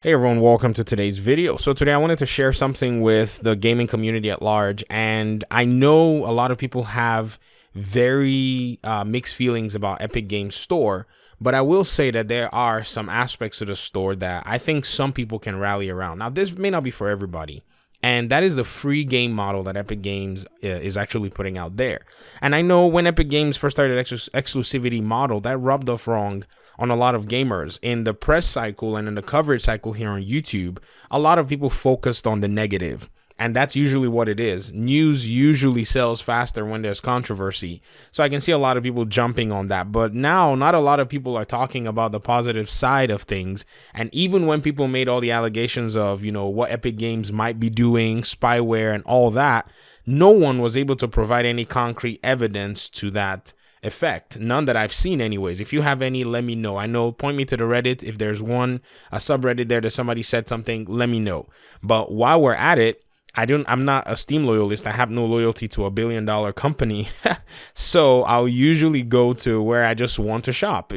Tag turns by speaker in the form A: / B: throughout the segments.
A: Hey everyone, welcome to today's video. So today I wanted to share something with the gaming community at large, and I know a lot of people have very mixed feelings about Epic Games Store, but I will say that there are some aspects of the store that I think some people can rally around. Now, this may not be for everybody, and that is the free game model that Epic Games is actually putting out there. And I know when Epic Games first started exclusivity model, that rubbed off wrong on a lot of gamers. In the press cycle and in the coverage cycle here on YouTube, a lot of people focused on the negative. And that's usually what it is. News usually sells faster when there's controversy. So I can see a lot of people jumping on that. But now, not a lot of people are talking about the positive side of things. And even when people made all the allegations of, what Epic Games might be doing, spyware and all that, no one was able to provide any concrete evidence to that effect. None that I've seen anyways. If you have any, let me know. I know, point me to the Reddit. If there's a subreddit there that somebody said something, let me know. But while we're at it, I'm not a Steam loyalist. I have no loyalty to a billion-dollar company. So I'll usually go to where I just want to shop,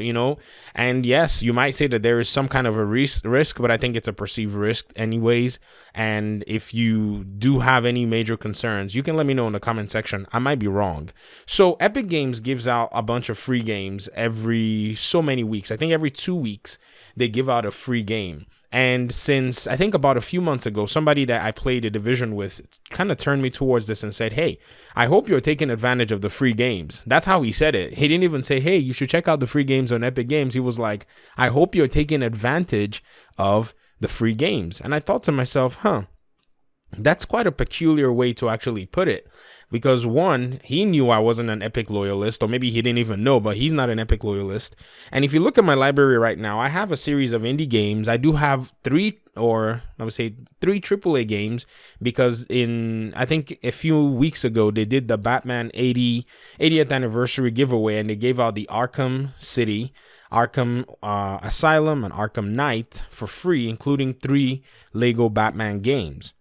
A: And yes, you might say that there is some kind of a risk, but I think it's a perceived risk anyways. And if you do have any major concerns, you can let me know in the comment section. I might be wrong. So Epic Games gives out a bunch of free games every so many weeks. I think every 2 weeks they give out a free game. And since I think about a few months ago, somebody that I played a division with kind of turned me towards this and said, hey, I hope you're taking advantage of the free games. That's how he said it. He didn't even say, hey, you should check out the free games on Epic Games. He was like, I hope you're taking advantage of the free games. And I thought to myself, that's quite a peculiar way to actually put it. Because one, he knew I wasn't an Epic loyalist, or maybe he didn't even know, but he's not an Epic loyalist. And if you look at my library right now, I have a series of indie games. I do have three AAA games, because I think a few weeks ago, they did the Batman 80th anniversary giveaway, and they gave out the Arkham City, Arkham Asylum, and Arkham Knight for free, including 3 Lego Batman games.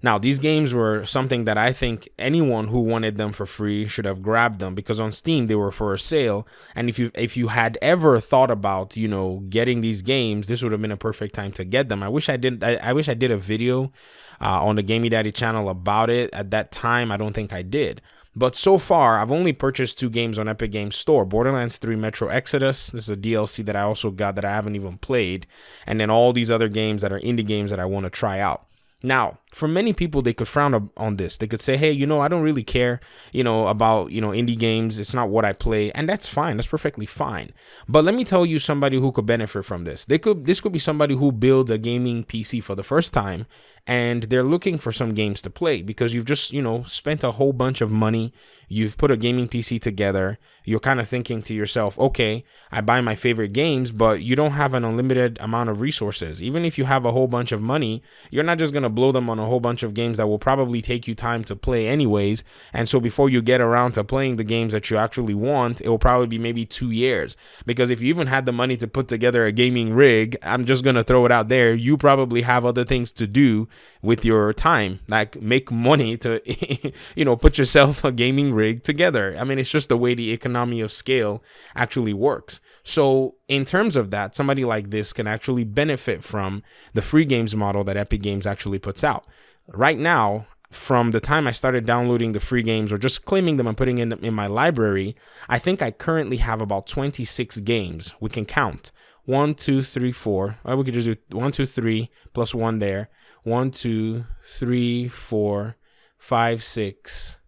A: Now, these games were something that I think anyone who wanted them for free should have grabbed them, because on Steam they were for a sale. And if you had ever thought about, getting these games, this would have been a perfect time to get them. I wish I did a video on the Gamey Daddy channel about it. At that time, I don't think I did. But so far, I've only purchased 2 games on Epic Games Store. Borderlands 3 Metro Exodus. This is a DLC that I also got that I haven't even played. And then all these other games that are indie games that I want to try out. Now, for many people, they could frown on this. They could say, hey, I don't really care, about, indie games. It's not what I play. And that's fine. That's perfectly fine. But let me tell you somebody who could benefit from this. This could be somebody who builds a gaming PC for the first time, and they're looking for some games to play because you've just, spent a whole bunch of money. You've put a gaming PC together. You're kind of thinking to yourself, okay, I buy my favorite games, but you don't have an unlimited amount of resources. Even if you have a whole bunch of money, you're not just going to blow them on a whole bunch of games that will probably take you time to play anyways. And so before you get around to playing the games that you actually want, it will probably be maybe 2 years. Because if you even had the money to put together a gaming rig, I'm just going to throw it out there, you probably have other things to do with your time, like make money to, put yourself a gaming rig together. I mean, it's just the way the economy of scale actually works. So in terms of that, somebody like this can actually benefit from the free games model that Epic Games actually puts out. Right now, from the time I started downloading the free games or just claiming them and putting them in my library, I think I currently have about 26 games. We can count 1, 2, 3, 4. Or we could just do 1, 2, 3 plus 1 there. 1, 2, 3, 4, 5, 6,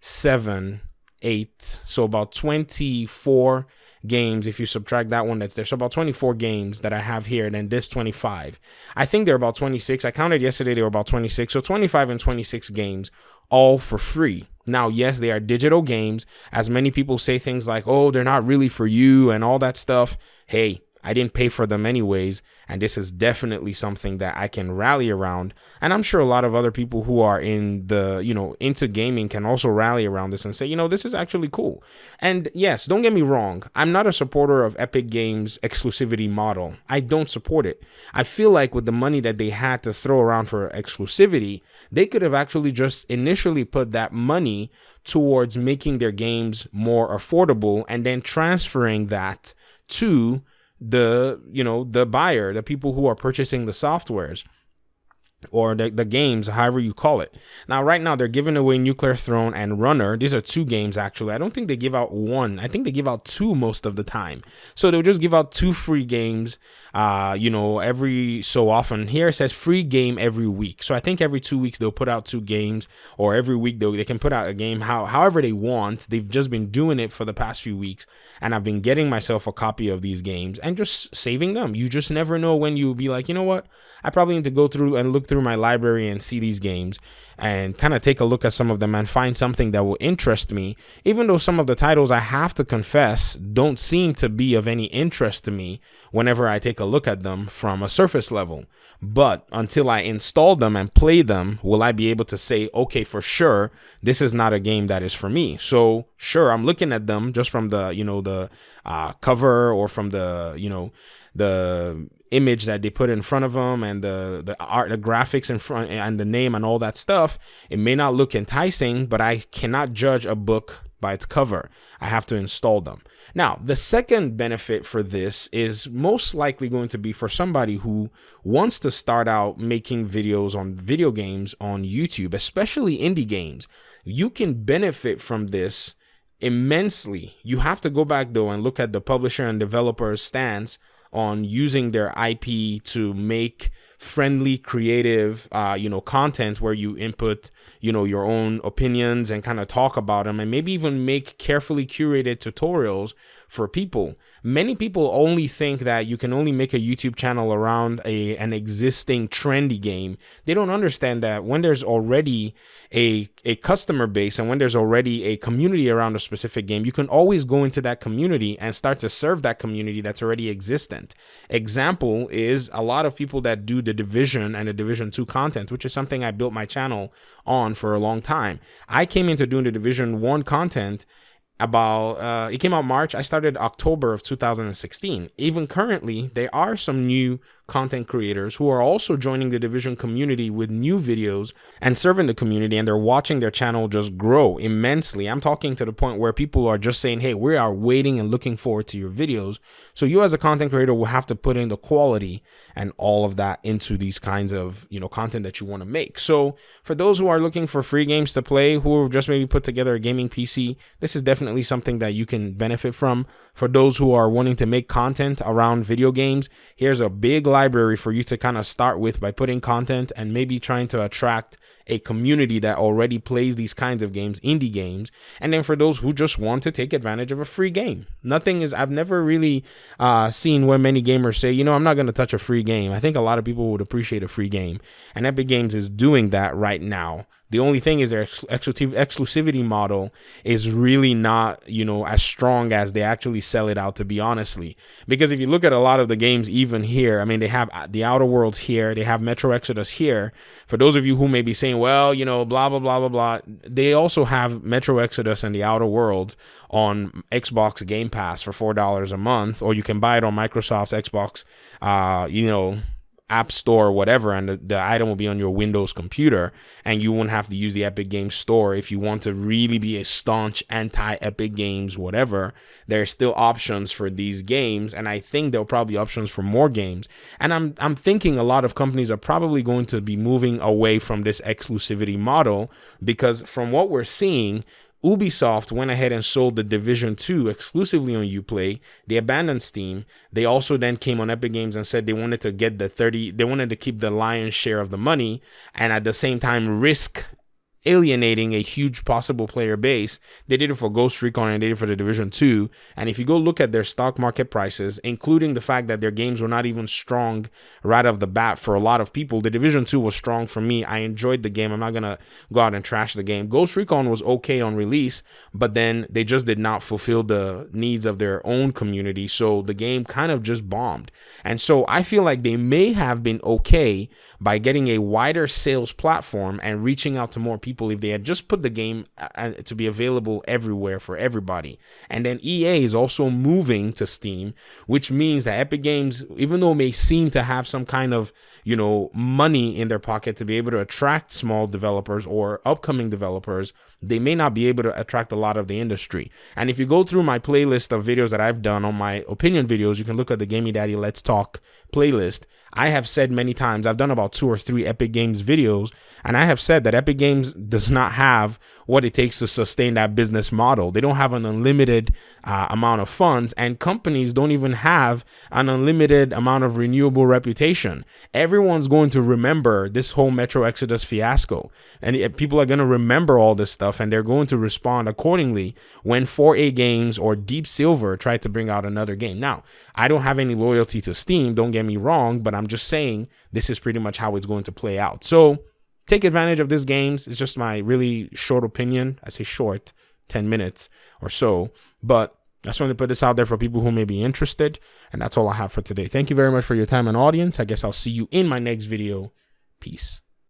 A: 7, 8. So about 24 games if you subtract that one that's there. So about 24 games that I have here, and then this 25. I think they're about 26. I counted yesterday, they were about 26. So 25 and 26 games, all for free. Now, yes, they are digital games. As many people say things like, oh, they're not really for you and all that stuff. Hey, I didn't pay for them anyways, and this is definitely something that I can rally around. And I'm sure a lot of other people who are in the, into gaming can also rally around this and say, this is actually cool. And yes, don't get me wrong. I'm not a supporter of Epic Games' exclusivity model. I don't support it. I feel like with the money that they had to throw around for exclusivity, they could have actually just initially put that money towards making their games more affordable and then transferring that to the buyer, the people who are purchasing the softwares or the games, however you call it. Now, right now, they're giving away Nuclear Throne and Runner. These are 2 games, actually. I don't think they give out 1. I think they give out 2 most of the time. So they'll just give out 2 free games, every so often. Here it says free game every week. So I think every 2 weeks they'll put out 2 games, or every week they can put out a game however they want. They've just been doing it for the past few weeks, and I've been getting myself a copy of these games and just saving them. You just never know when you'll be like, you know what? I probably need to go through and look through my library and see these games and kind of take a look at some of them and find something that will interest me, even though some of the titles, I have to confess, don't seem to be of any interest to me whenever I take a look at them from a surface level. But until I install them and play them, will I be able to say, okay, for sure, this is not a game that is for me. So sure, I'm looking at them just from the cover, or from the image that they put in front of them, and the art, the graphics in front, and the name and all that stuff. It may not look enticing, but I cannot judge a book by its cover. I have to install them. Now, the second benefit for this is most likely going to be for somebody who wants to start out making videos on video games on YouTube, especially indie games. You can benefit from this immensely. You have to go back though and look at the publisher and developer's stance on using their IP to make friendly, creative, content where you input, your own opinions and kind of talk about them, and maybe even make carefully curated tutorials for people. Many people only think that you can only make a YouTube channel around an existing trendy game. They don't understand that when there's already a customer base and when there's already a community around a specific game, you can always go into that community and start to serve that community that's already existent. Example is a lot of people that do the Division and the Division 2 content, which is something I built my channel on for a long time. I came into doing the Division 1 content it came out March. I started October of 2016. Even currently, there are some new content creators who are also joining the Division community with new videos and serving the community, and they're watching their channel just grow immensely. I'm talking to the point where people are just saying, hey, we are waiting and looking forward to your videos. So you as a content creator will have to put in the quality and all of that into these kinds of, content that you want to make. So for those who are looking for free games to play, who have just maybe put together a gaming PC, this is definitely something that you can benefit from. For those who are wanting to make content around video games, here's a big library for you to kind of start with by putting content and maybe trying to attract a community that already plays these kinds of games, indie games. And then for those who just want to take advantage of a free game, I've never really seen where many gamers say, I'm not going to touch a free game. I think a lot of people would appreciate a free game, and Epic Games is doing that right now. The only thing is their exclusivity model is really not, as strong as they actually sell it out, to be honestly. Because if you look at a lot of the games, even here, they have The Outer Worlds here, they have Metro Exodus here. For those of you who may be saying, well, blah, blah, blah, blah, blah, they also have Metro Exodus and The Outer Worlds on Xbox Game Pass for $4 a month, or you can buy it on Microsoft's Xbox, App Store or whatever, and the item will be on your Windows computer, and you won't have to use the Epic Games Store if you want to really be a staunch anti-Epic Games whatever. There's still options for these games, and I think there'll probably be options for more games. And I'm thinking a lot of companies are probably going to be moving away from this exclusivity model, because from what we're seeing, Ubisoft went ahead and sold the Division 2 exclusively on Uplay. They abandoned Steam. They also then came on Epic Games and said they wanted to get they wanted to keep the lion's share of the money, and at the same time risk alienating a huge possible player base. They did it for Ghost Recon and they did it for the Division 2. And if you go look at their stock market prices, including the fact that their games were not even strong right off the bat for a lot of people, the Division 2 was strong for me. I enjoyed the game. I'm not going to go out and trash the game. Ghost Recon was okay on release, but then they just did not fulfill the needs of their own community. So the game kind of just bombed. And so I feel like they may have been okay by getting a wider sales platform and reaching out to more people people if they had just put the game to be available everywhere for everybody. And then EA is also moving to Steam, which means that Epic Games, even though it may seem to have some kind of, you know, money in their pocket to be able to attract small developers or upcoming developers, they may not be able to attract a lot of the industry. And if you go through my playlist of videos that I've done on my opinion videos, you can look at the Gaming Daddy Let's Talk playlist. I have said many times, I've done about 2 or 3 Epic Games videos, and I have said that Epic Games does not have what it takes to sustain that business model. They don't have an unlimited amount of funds, and companies don't even have an unlimited amount of renewable reputation. Everyone's going to remember this whole Metro Exodus fiasco, and people are going to remember all this stuff, and they're going to respond accordingly when 4A Games or Deep Silver try to bring out another game. Now, I don't have any loyalty to Steam, don't get me wrong, but I'm just saying this is pretty much how it's going to play out. So take advantage of these games. It's just my really short opinion. I say short, 10 minutes or so, but I just wanted to put this out there for people who may be interested. And that's all I have for today. Thank you very much for your time and audience. I guess I'll see you in my next video. Peace.